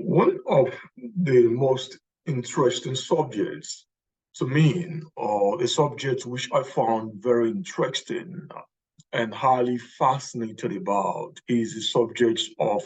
One of the most interesting subjects to me, or a subject which I found very interesting and highly fascinated about, is the subject of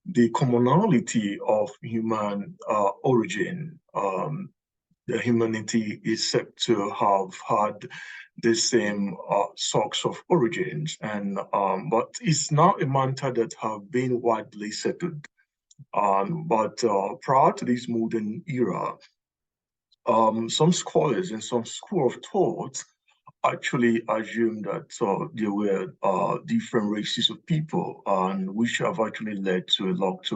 the commonality of human origin. The humanity is said to have had the same sorts of origins, and but it's now a matter that have been widely settled. But prior to this modern era, some scholars and some school of thought actually assumed that there were different races of people, and which have actually led to a lot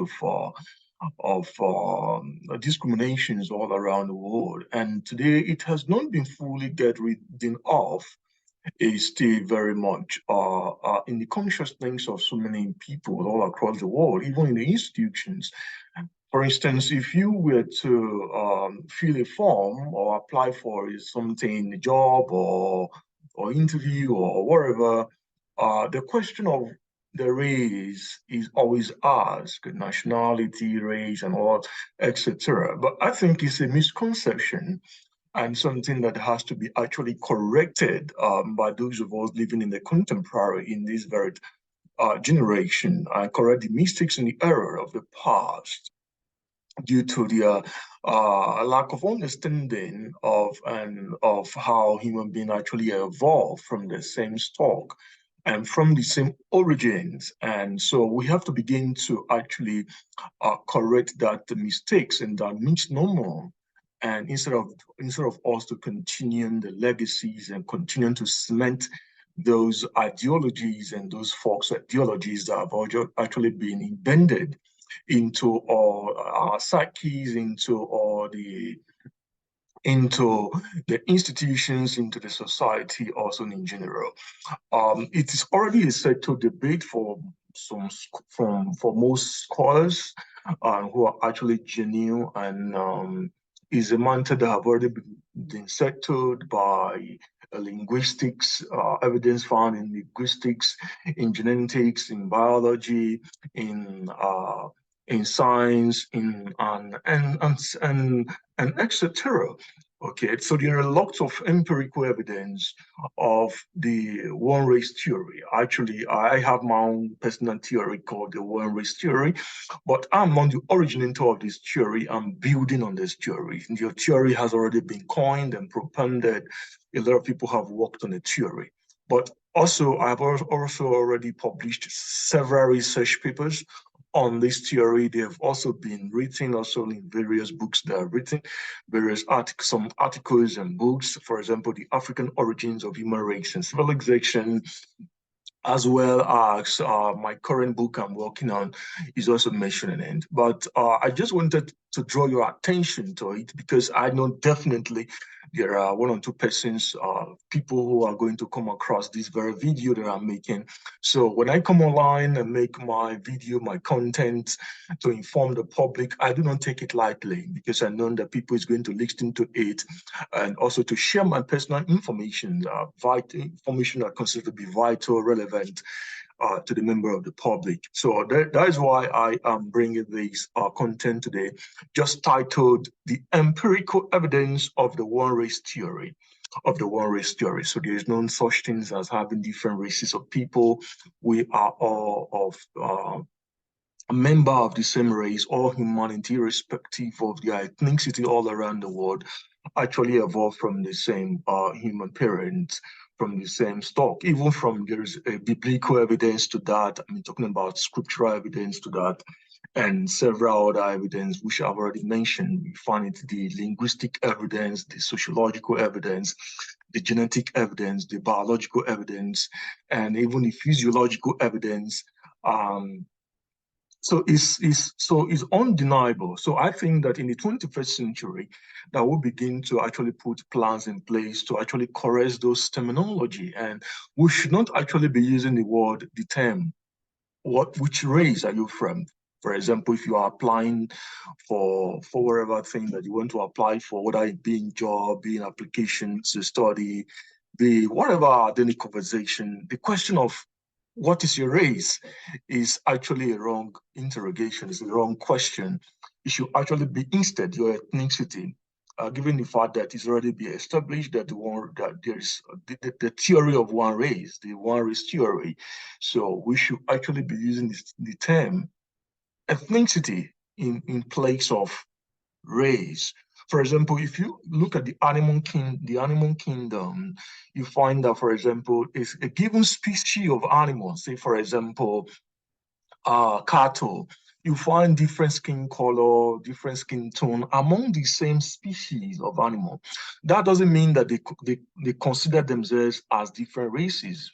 of discriminations all around the world. And today it has not been fully get rid of, is still very much in the consciousness of so many people all across the world, even in the institutions. For instance, if you were to fill a form or apply for something, a job or interview or whatever, the question of the race is always asked, nationality, race, and all, etc. But I think it's a misconception and something that has to be actually corrected by those of us living in the contemporary in this very generation, and correct the mistakes and the error of the past due to the lack of understanding of how human beings actually evolved from the same stock and from the same origins. And so we have to begin to actually correct that mistakes and that misnomer. And instead of us to continue the legacies and continue to cement those ideologies and those false ideologies that have actually been embedded into our psyches, into the institutions, into the society, also in general. It is already a settled debate for most scholars who are actually genuine, and is a matter that have already been settled by linguistics, evidence found in linguistics, in genetics, in biology, in science, and etc. Okay, so there are lots of empirical evidence of the one race theory. Actually, I have my own personal theory called the one race theory, but I'm not the originator of this theory. I'm building on this theory. The theory has already been coined and propounded. A lot of people have worked on the theory, but also I've also already published several research papers on this theory. They have also been written also in various books that are written, some articles and books, for example, The African Origins of Human Race and Civilization, as well as my current book I'm working on is also mentioning it. But I just wanted to draw your attention to it because I know definitely there are one or two persons, people who are going to come across this very video that I'm making. So when I come online and make my video, my content to inform the public, I do not take it lightly because I know that people is going to listen to it, and also to share my personal information, vital information that consider to be vital, relevant to the member of the public. So that is why I am bringing this content today, just titled "The Empirical Evidence of the One Race Theory." So there is no such things as having different races of people. We are all of a member of the same race, all humanity, irrespective of their ethnicity all around the world, actually evolved from the same human parents, from the same stock. Even from there's a biblical evidence to that. I mean, talking about scriptural evidence to that, and several other evidence which I've already mentioned. We find it the linguistic evidence, the sociological evidence, the genetic evidence, the biological evidence, and even the physiological evidence. So it's undeniable. So I think that in the 21st century, that we'll begin to actually put plans in place to actually correct those terminology. And we should not actually be using the term, which race are you from? For example, if you are applying for whatever thing that you want to apply for, whether it be in job, be in applications, to study, be whatever, any conversation, the question of what is your race is actually a wrong interrogation, it's a wrong question. it should actually be instead your ethnicity, given the fact that it's already been established that there's the theory of one race, the one race theory. So we should actually be using the term ethnicity in place of race. For example, if you look at the animal kingdom, you find that, for example, is a given species of animals, say for example, cattle, you find different skin color, different skin tone among the same species of animal. That doesn't mean that they consider themselves as different races,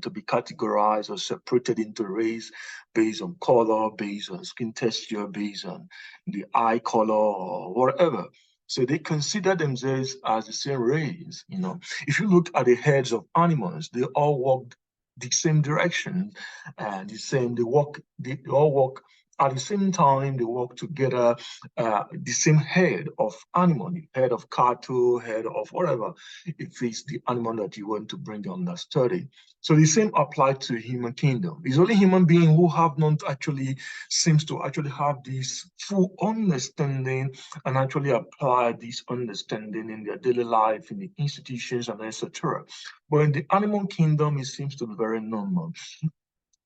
to be categorized or separated into race based on color, based on skin texture, based on the eye color or whatever. So they consider themselves as the same race. If you look at the heads of animals, they all walk the same direction and they all work at the same time, they work together, the same head of animal, the head of cattle, head of whatever, if it's the animal that you want to bring on that study. So the same applies to human kingdom. It's only human beings who have not actually seems to actually have this full understanding and actually apply this understanding in their daily life, in the institutions and etc. But in the animal kingdom, it seems to be very normal.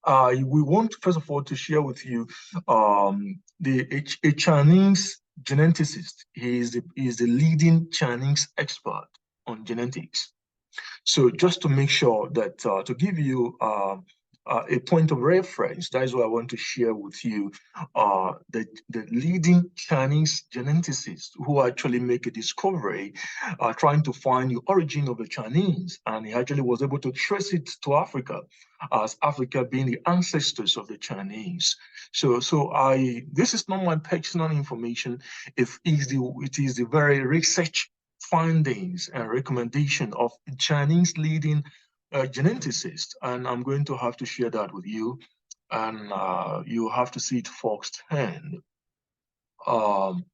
We want, first of all, to share with you a Chinese geneticist. He is the leading Chinese expert on genetics. So just to make sure that, to give you a point of reference, that is what I want to share with you, the leading Chinese geneticists who actually make a discovery, trying to find the origin of the Chinese, and he actually was able to trace it to Africa, as Africa being the ancestors of the Chinese. This is not my personal information. It is the very research findings and recommendation of Chinese leading geneticists, and I'm going to have to share that with you, and you have to see it firsthand. Um,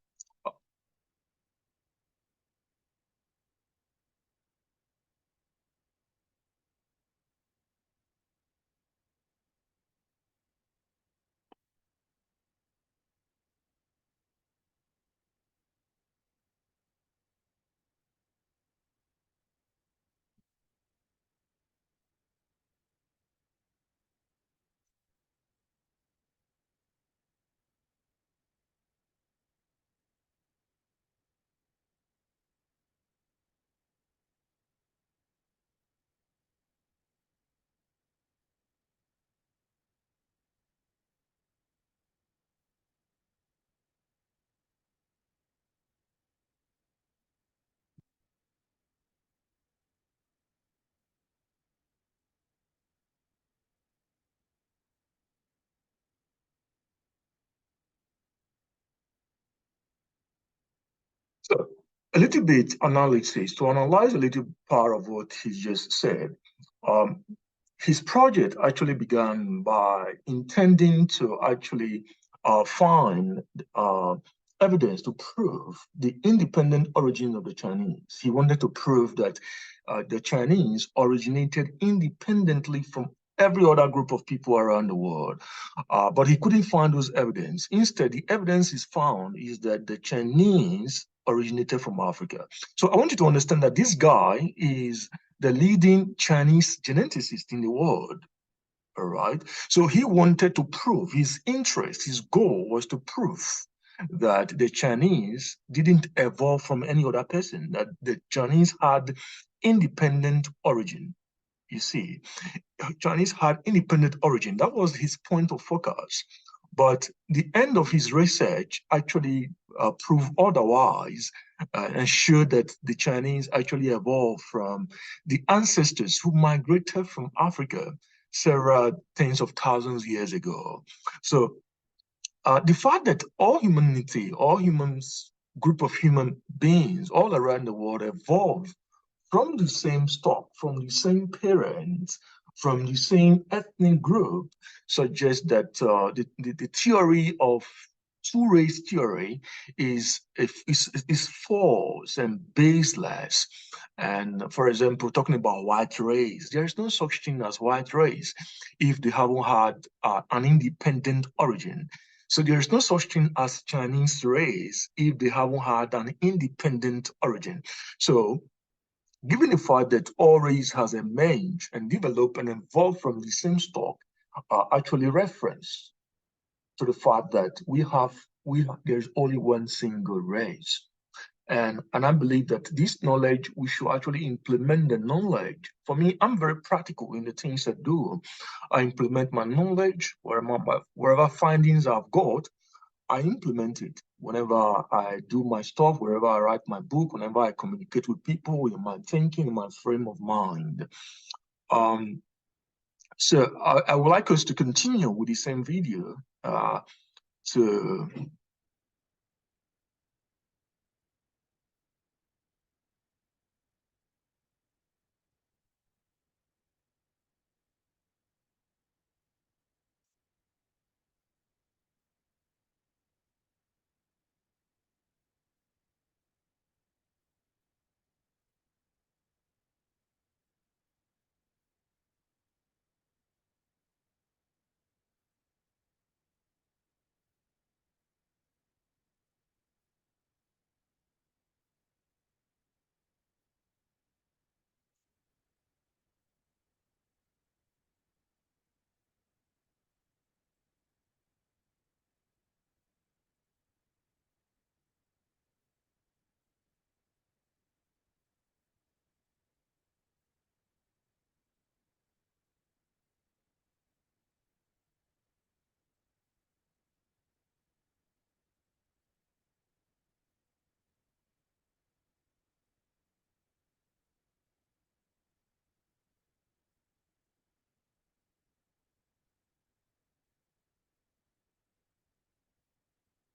so a little bit analysis to analyze a little part of what he just said. Um, his project actually began by intending to actually find uh, evidence to prove the independent origin of the Chinese. He wanted to prove that the Chinese originated independently from every other group of people around the world. But he couldn't find those evidence. Instead, the evidence is found is that the Chinese originated from Africa. So I want you to understand that this guy is the leading Chinese geneticist in the world. All right. So he wanted to prove his interest, his goal was to prove that the Chinese didn't evolve from any other person, that the Chinese had independent origin. You see, Chinese had independent origin. That was his point of focus. But the end of his research actually proved otherwise, and showed that the Chinese actually evolved from the ancestors who migrated from Africa several tens of thousands of years ago. So the fact that all humanity, all humans, group of human beings all around the world evolved from the same stock, from the same parents, from the same ethnic group, suggests that the theory of two-race theory is false and baseless. And for example, talking about white race, there is no such thing as white race if they haven't had an independent origin. So there is no such thing as Chinese race if they haven't had an independent origin. So given the fact that all race has emerged and developed and evolved from the same stock, are actually reference to the fact that there's only one single race. And I believe that this knowledge, we should actually implement the knowledge. For me, I'm very practical in the things I do. I implement my knowledge, wherever findings I've got, I implement it. Whenever I do my stuff, wherever I write my book, whenever I communicate with people, in my thinking, in my frame of mind. Um, so I would like us to continue with the same video to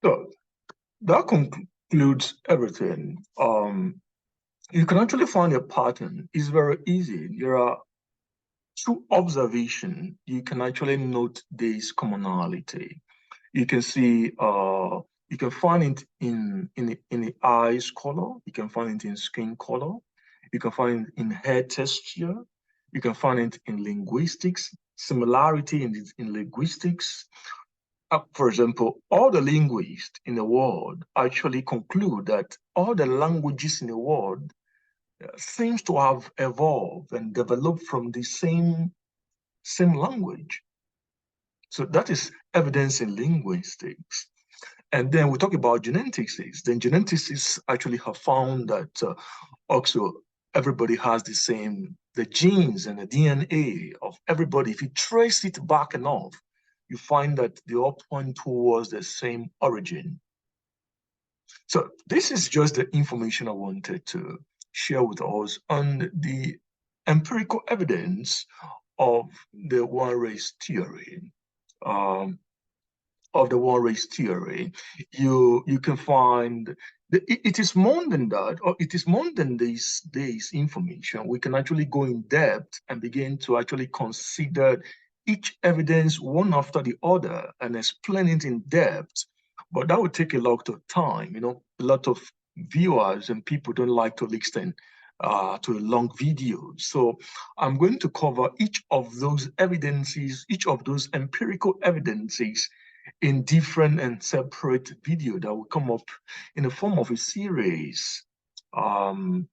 so that concludes everything. You can actually find a pattern. It's very easy. There are through observation, you can actually note this commonality. You can see, you can find it in the eyes color. You can find it in skin color. You can find it in hair texture. You can find it in linguistics, similarity in linguistics. For example, all the linguists in the world actually conclude that all the languages in the world seems to have evolved and developed from the same language. So that is evidence in linguistics. And then we talk about geneticists. Then geneticists actually have found that also everybody has the genes and the DNA of everybody. If you trace it back enough, you find that they all point towards the same origin. So this is just the information I wanted to share with us on the empirical evidence of the one race theory. Um, of the one race theory, you can find it is more than that, or it is more than this information. We can actually go in depth and begin to actually consider each evidence one after the other and explain it in depth. But that would take a lot of time. A lot of viewers and people don't like to listen to a long video. So I'm going to cover each of those evidences, each of those empirical evidences in different and separate video that will come up in the form of a series. Um,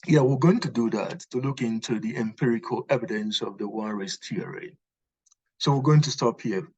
yeah, we're going to do that to look into the empirical evidence of the one race theory. So we're going to stop here.